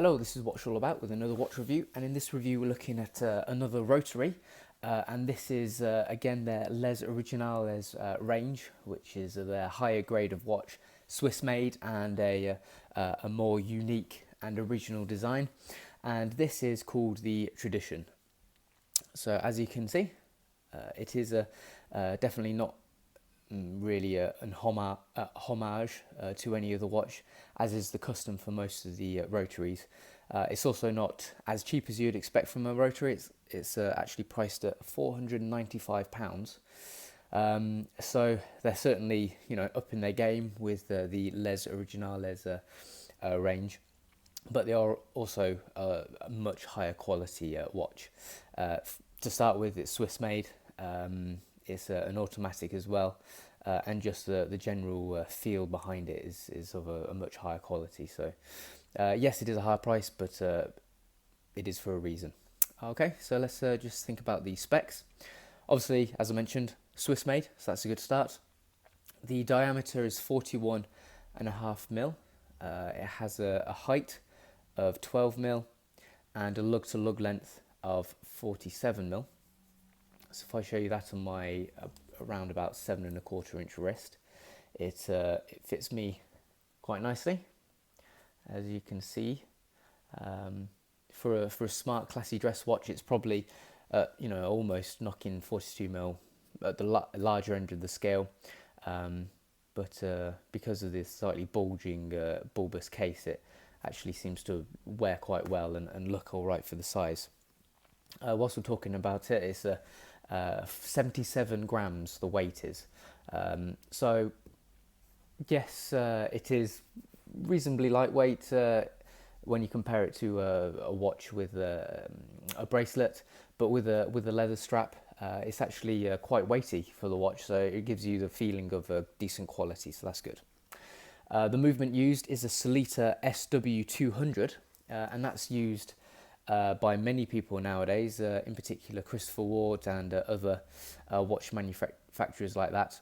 Hello, this is Watch All About with another watch review, and in this review we're looking at another Rotary, and this is again their Les Originales range, which is their higher grade of watch, Swiss made and a more unique and original design, and this is called the Tradition. So as you can see, it is definitely not really an homage to any other watch, as is the custom for most of the Rotaries. It's also not as cheap as you'd expect from a Rotary. It's actually priced at £495. So they're certainly up in their game with the Les Originales range, but they are also a much higher quality watch. To start with, it's Swiss made. It's an automatic as well, and just the general feel behind it is of a much higher quality. So yes, it is a higher price, but it is for a reason. Okay, so let's just think about the specs. Obviously, as I mentioned, Swiss made, so that's a good start. The diameter is 41.5 mil. It has a height of 12 mil and a lug to lug length of 47 mil. So if I show you that on my around about 7.25 inch wrist, it fits me quite nicely, as you can see. For a smart, classy dress watch, it's probably almost knocking 42 mil at the larger end of the scale. But because of this slightly bulging, bulbous case, it actually seems to wear quite well and look all right for the size. Whilst we're talking about it, it's 77 grams the weight is. So yes, it is reasonably lightweight when you compare it to a watch with a bracelet, but with a leather strap. It's actually quite weighty for the watch, so it gives you the feeling of a decent quality, so that's good. The movement used is a Sellita SW200, and that's used by many people nowadays, in particular Christopher Ward and other watch manufacturers like that.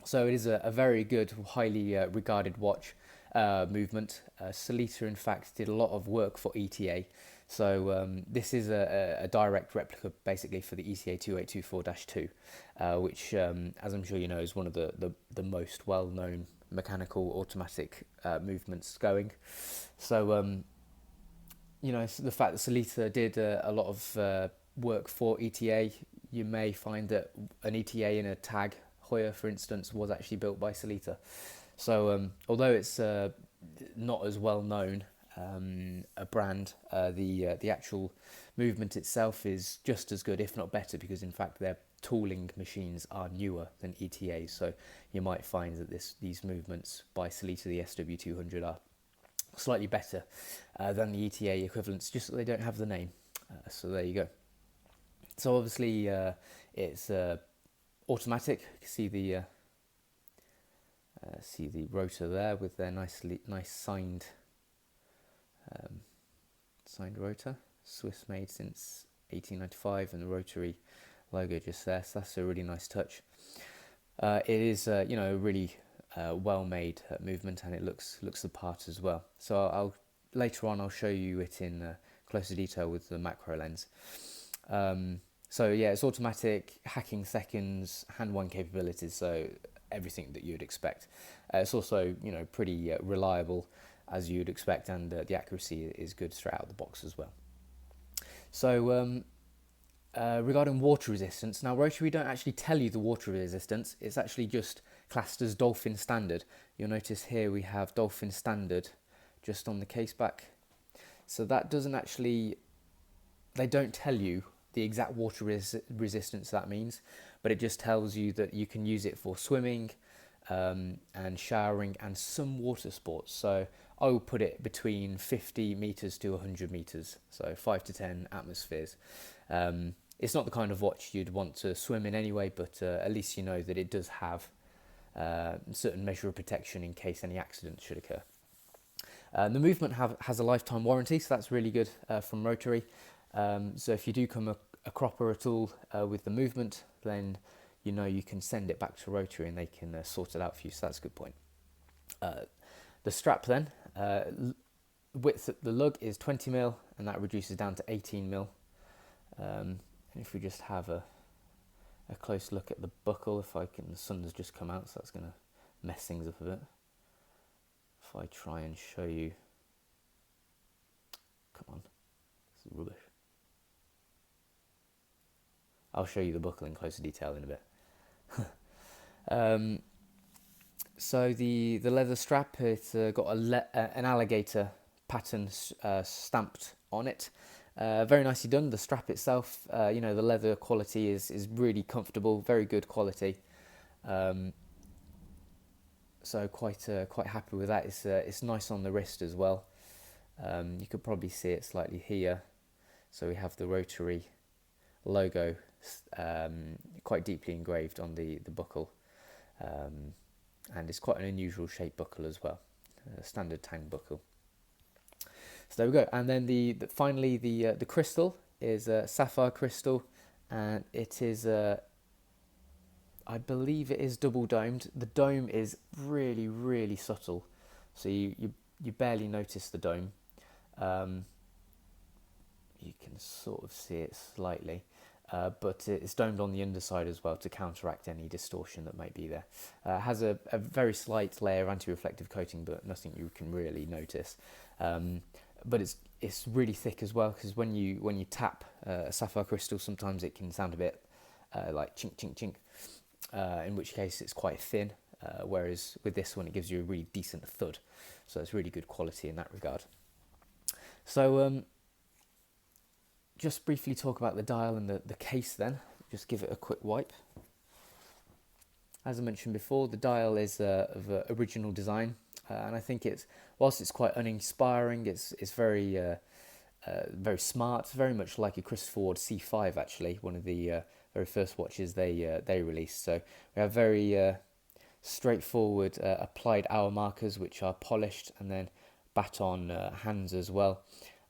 So it is a very good, highly regarded watch movement. Sellita, in fact, did a lot of work for ETA. So this is a direct replica, basically, for the ETA 2824-2, which, as I'm sure you know, is one of the most well-known mechanical automatic movements going. So the fact that Sellita did a lot of work for ETA, you may find that an ETA in a Tag Heuer, for instance, was actually built by Sellita. So although it's not as well known a brand, the actual movement itself is just as good, if not better, because in fact their tooling machines are newer than ETA's. So you might find that these movements by Sellita, the SW200, are slightly better than the ETA equivalents, just that they don't have the name. So there you go. So obviously it's automatic. You can see the rotor there with their nice signed rotor, Swiss made since 1895, and the Rotary logo just there. So that's a really nice touch. It is a really well made movement, and it looks the part as well. So I'll later on I'll show you it in closer detail with the macro lens. So yeah, it's automatic, hacking seconds, hand wind capabilities, so everything that you'd expect. It's also pretty reliable, as you'd expect, and the accuracy is good straight out of the box as well. So regarding water resistance, now Rotary don't actually tell you the water resistance. It's actually just classed as Dolphin Standard. You'll notice here we have Dolphin Standard just on the case back. So that doesn't actually, they don't tell you the exact water resistance that means, but it just tells you that you can use it for swimming and showering and some water sports. So I will put it between 50 meters to 100 meters, so 5 to 10 atmospheres. It's not the kind of watch you'd want to swim in anyway, but at least you know that it does have a certain measure of protection in case any accident should occur. The movement has a lifetime warranty, so that's really good from Rotary. So if you do come a cropper at all with the movement, then you can send it back to Rotary and they can sort it out for you, so that's a good point. The strap then, width at the lug is 20mm, and that reduces down to 18mm. And if we just have a close look at the buckle, if I can, the sun has just come out, so that's going to mess things up a bit. If I try and show you, come on, this is rubbish. I'll show you the buckle in closer detail in a bit. So the leather strap, it's got an alligator pattern stamped on it. Very nicely done. The strap itself, the leather quality is really comfortable, very good quality. So quite happy with that. It's nice on the wrist as well. You could probably see it slightly here. So we have the Rotary logo quite deeply engraved on the buckle. And it's quite an unusual shaped buckle as well, a standard tang buckle. So there we go. And then finally the crystal is sapphire crystal, and it is I believe it is double domed. The dome is really subtle, so you barely notice the dome. You can sort of see it slightly. But it's domed on the underside as well to counteract any distortion that might be there. It has a very slight layer of anti-reflective coating, but nothing you can really notice. But it's really thick as well, because when you tap a sapphire crystal, sometimes it can sound a bit like chink chink chink. In which case it's quite thin, whereas with this one it gives you a really decent thud. So it's really good quality in that regard. So just briefly talk about the dial and the case then, just give it a quick wipe. As I mentioned before, the dial is of original design, and I think whilst it's quite uninspiring, it's very very smart, very much like a Christopher Ward C5 actually, one of the very first watches they released. So we have very straightforward applied hour markers, which are polished, and then baton hands as well.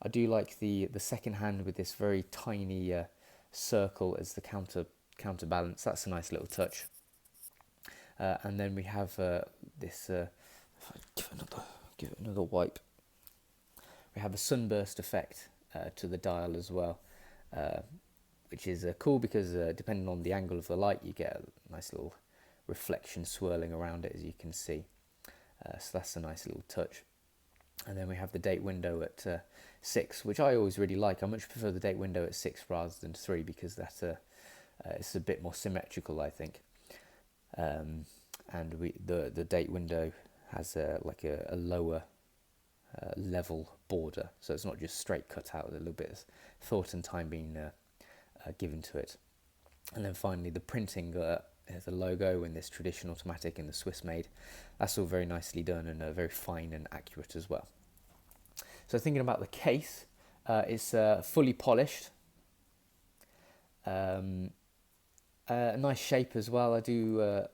I do like the second hand with this very tiny circle as the counterbalance. That's a nice little touch. And then we have this. If I give it another wipe, we have a sunburst effect to the dial as well, which is cool because depending on the angle of the light, you get a nice little reflection swirling around it, as you can see. So that's a nice little touch. And then we have the date window at 6, which I always really like. I much prefer the date window at 6 rather than 3, because that's it's a bit more symmetrical, I think. And the date window has like a lower level border, so it's not just straight cut out. A little bit of thought and time being given to it. And then finally the printing. There's a logo in this tradition automatic in the Swiss made. That's all very nicely done and very fine and accurate as well. So thinking about the case, it's fully polished. A nice shape as well. I do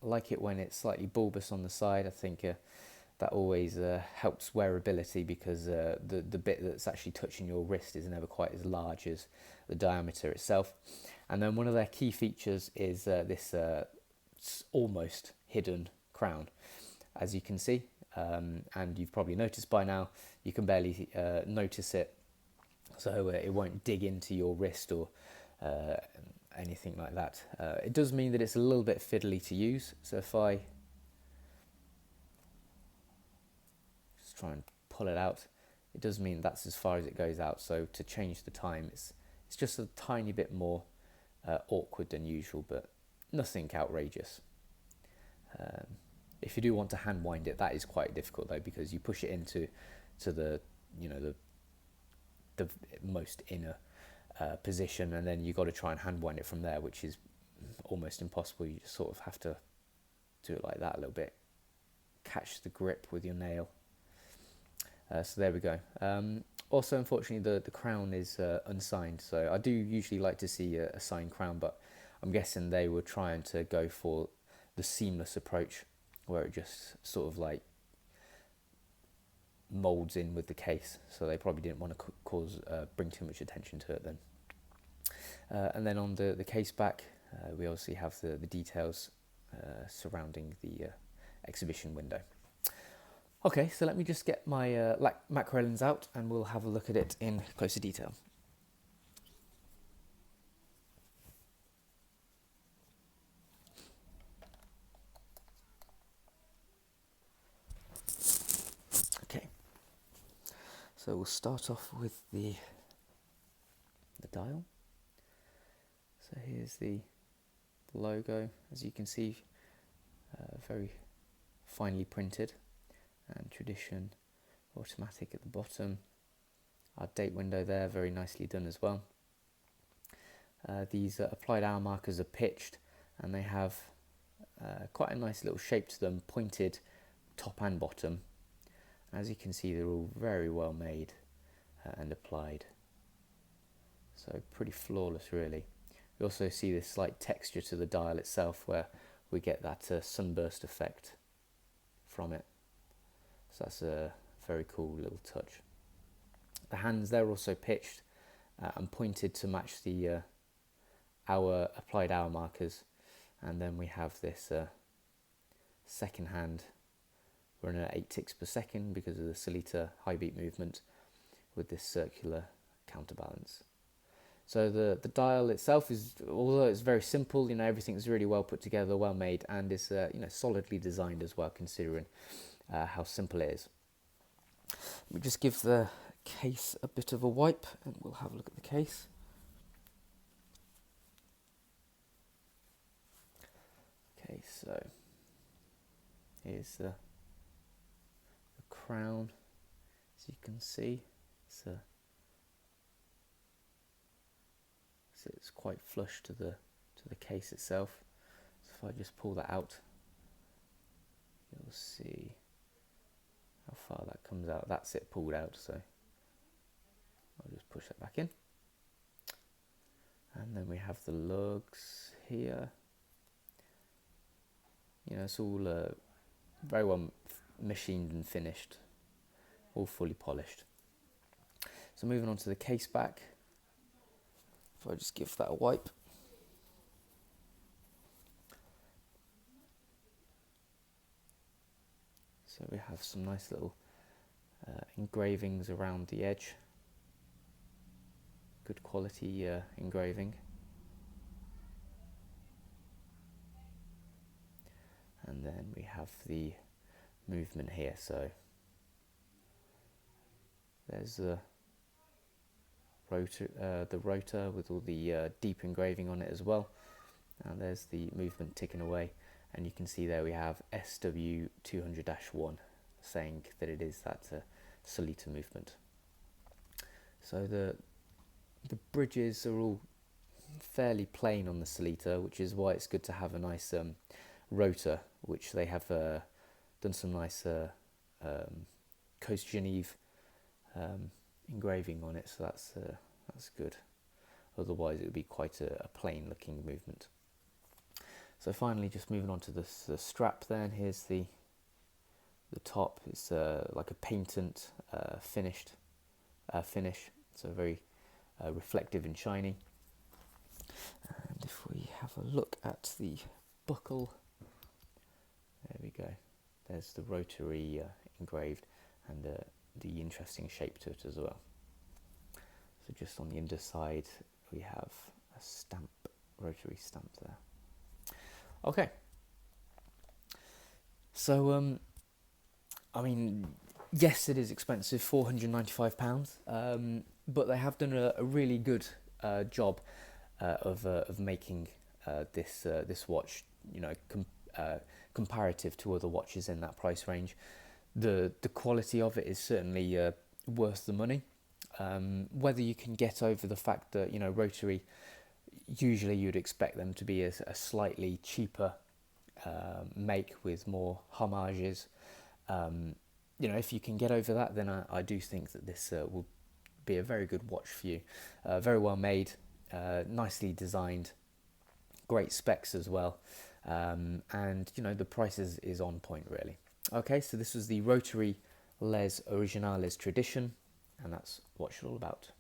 like it when it's slightly bulbous on the side. I think that always helps wearability, because the bit that's actually touching your wrist is never quite as large as the diameter itself. And then one of their key features is this almost hidden crown, as you can see, and you've probably noticed by now, you can barely notice it, so it won't dig into your wrist or anything like that. It does mean that it's a little bit fiddly to use, so if I just try and pull it out, it does mean that's as far as it goes out. So to change the time, it's just a tiny bit more awkward than usual, but nothing outrageous. If you do want to hand wind it, that is quite difficult though, because you push it into the the most inner position, and then you got to try and hand wind it from there, which is almost impossible. You just sort of have to do it like that a little bit, catch the grip with your nail. So there we go. Also, unfortunately, the crown is unsigned, so I do usually like to see a signed crown, but I'm guessing they were trying to go for the seamless approach, where it just sort of like molds in with the case, so they probably didn't want to bring too much attention to it then. And then on the case back, we obviously have the details surrounding the exhibition window. Okay, so let me just get my macro lens out and we'll have a look at it in closer detail. Okay, so we'll start off with the dial. So here's the logo, as you can see, very finely printed, and tradition automatic at the bottom. Our date window there, very nicely done as well. These applied hour markers are pitched and they have quite a nice little shape to them, pointed top and bottom. As you can see, they're all very well made and applied, so pretty flawless really. We also see this slight texture to the dial itself where we get that sunburst effect from it, so that's a very cool little touch. The hands, they're also pitched and pointed to match the applied hour markers, and then we have this second hand running at 8 ticks per second because of the Solita high beat movement with this circular counterbalance. So the dial itself is, although it's very simple, everything's really well put together, well made, and is solidly designed as well, considering how simple it is. Let me just give the case a bit of a wipe and we'll have a look at the case. Okay, so here's the crown, as you can see. It's quite flush to the case itself. So if I just pull that out, you'll see how far that comes out. That's it pulled out, so I'll just push that back in. And then we have the lugs here. It's all very well machined and finished, all fully polished. So moving on to the case back, if I just give that a wipe. So we have some nice little engravings around the edge, good quality engraving. And then we have the movement here, so there's the rotor with all the deep engraving on it as well, and there's the movement ticking away, and you can see there we have SW200-1 saying that it is that Solita movement. So the bridges are all fairly plain on the Solita, which is why it's good to have a nice rotor, which they have done some nice Coast Genève engraving on it, so that's good. Otherwise it would be quite a plain looking movement. So finally, just moving on to the strap then, here's the top. It's like a patent finish, so very reflective and shiny. And if we have a look at the buckle, there we go, there's the Rotary engraved, and the interesting shape to it as well. So just on the underside we have a stamp, Rotary stamp there. Okay, so I mean, yes, it is expensive, £495, but they have done a really good job of making this watch, comparative to other watches in that price range. The quality of it is certainly worth the money. Whether you can get over the fact that Rotary, usually you'd expect them to be a slightly cheaper make with more homages. If you can get over that, then I do think that this will be a very good watch for you. Very well made, nicely designed, great specs as well, and the price is on point really. Okay, so this was the Rotary Les Originales Tradition, and that's what it's all about.